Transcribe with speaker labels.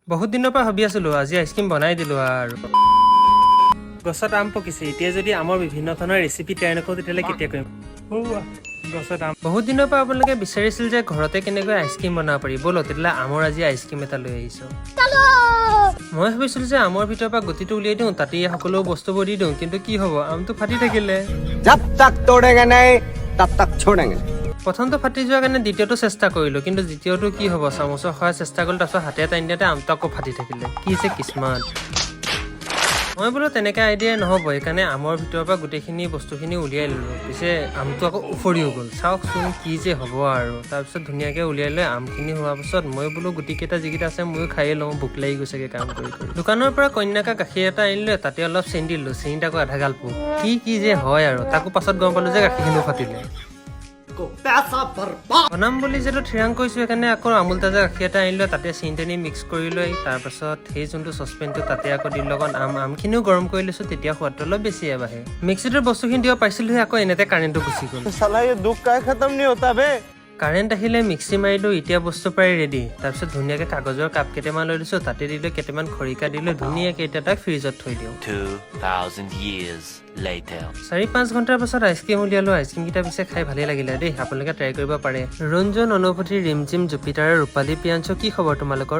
Speaker 1: বহুত দিনৰ পৰা ভাবি আছিলো আজি আইচক্ৰীম বনাই দিলো আৰু গছত আম পকিছে এতিয়া যদি আমৰ বিভিন্ন ধৰণৰ ৰেচিপি ট্ৰাই নকৰো তেতিয়ালে কেতিয়া কৰিম গছত আম বহুত দিনৰ পৰা আপোনালোকে বিচাৰিছিল যে ঘৰতে কেনেকৈ আইচক্ৰীম বনাব পাৰি ব'ল তেতিয়ালে আমৰ আজি আইচক্ৰীম এটা লৈ আহিছো মই ভাবিছিলো যে আমৰ ভিতৰৰ পৰা গুটিটো উলিয়াই দিওঁ তাতে সকলো বস্তুবোৰ দি দিওঁ কিন্তু কি হ'ব আমটো ফাটি থাকিলে
Speaker 2: जब तक तोड़ेंगे नहीं तब तक छोड़ेंगे
Speaker 1: প্ৰথমটো ফাটি যোৱাৰ কাৰণে দ্বিতীয়টো চেষ্টা কৰিলো কিন্তু দ্বিতীয়টো কি হ'ব চামুচৰ সহায়ত চেষ্টা কৰিলো তাৰপিছত হাতে এটা ইণ্ডিয়াতে আমটো আকৌ ফাটি থাকিলে কি যে কিস্মত মই বোলো তেনেকৈ আইডিয়া নহ'ব সেইকাৰণে আমৰ ভিতৰৰ পৰা গোটেইখিনি বস্তুখিনি উলিয়াই ল'লোঁ পিছে আমটো আকৌ উফৰিও গ'ল চাওকচোন কি যে হ'ব আৰু তাৰপিছত ধুনীয়াকৈ উলিয়াই লৈ আমখিনি হোৱাৰ পিছত মই বোলো গুটিকেইটা যিকেইটা আছে ময়ো খায়ে লওঁ ভোক লাগি গৈছেগৈ কাম কৰি দোকানৰ পৰা কন্যাকা গাখীৰ এটা আনিলোঁ তাতে অলপ চেনি দিলোঁ চেনিত আকৌ আধা গাল পোক কি যে হয় আৰু তাকো পাছত গম পালোঁ যে গাখীৰখিনিও ফাটিলে বনাম বুলি যিহেতু থিৰাং কৰিছোঁ সেইকাৰণে আকৌ আমুল তাজা গাখীৰ এটা আনিলোঁ তাতে চেনি তেনি মিক্স কৰি লৈ তাৰপাছত সেই যোনটো চচপেনটো তাতে আকৌ দি লগত আমখিনিও গৰম কৰি লৈছোঁ তেতিয়া সোৱাদটো অলপ বেছিয়ে বাঢ়ে মিক্সিটোৰ বস্তুখিনি দিব পাৰিছিলোঁ আকৌ এনেতে কাৰেণ্টটো গুচি গ'ল কাৰেণ্ট আহিলে মিক্সি মাৰিলোঁ এতিয়া বস্তু প্ৰায় ৰেডি তাৰপিছত ধুনীয়াকৈ কাগজৰ কাপ কেইটামান লৈ দিছোঁ তাতে দিলৈ কেইটামান খৰিকা দিলৈ ধুনীয়াকৈ এতিয়া তাক ফ্ৰিজত থৈ দিওঁ
Speaker 3: 2000 years later
Speaker 1: 4-5 ঘণ্টাৰ পাছত আইচক্ৰীম উলিয়ালোঁ আইচক্ৰীমকেইটা পিছে খাই ভালেই লাগিলে দেই আপোনালোকে ট্ৰাই কৰিব পাৰে ৰঞ্জন অনুভূতি ৰিমঝিম জুপিটাৰ ৰূপালী পিয়াঞ্চো কি খবৰ তোমালোকৰ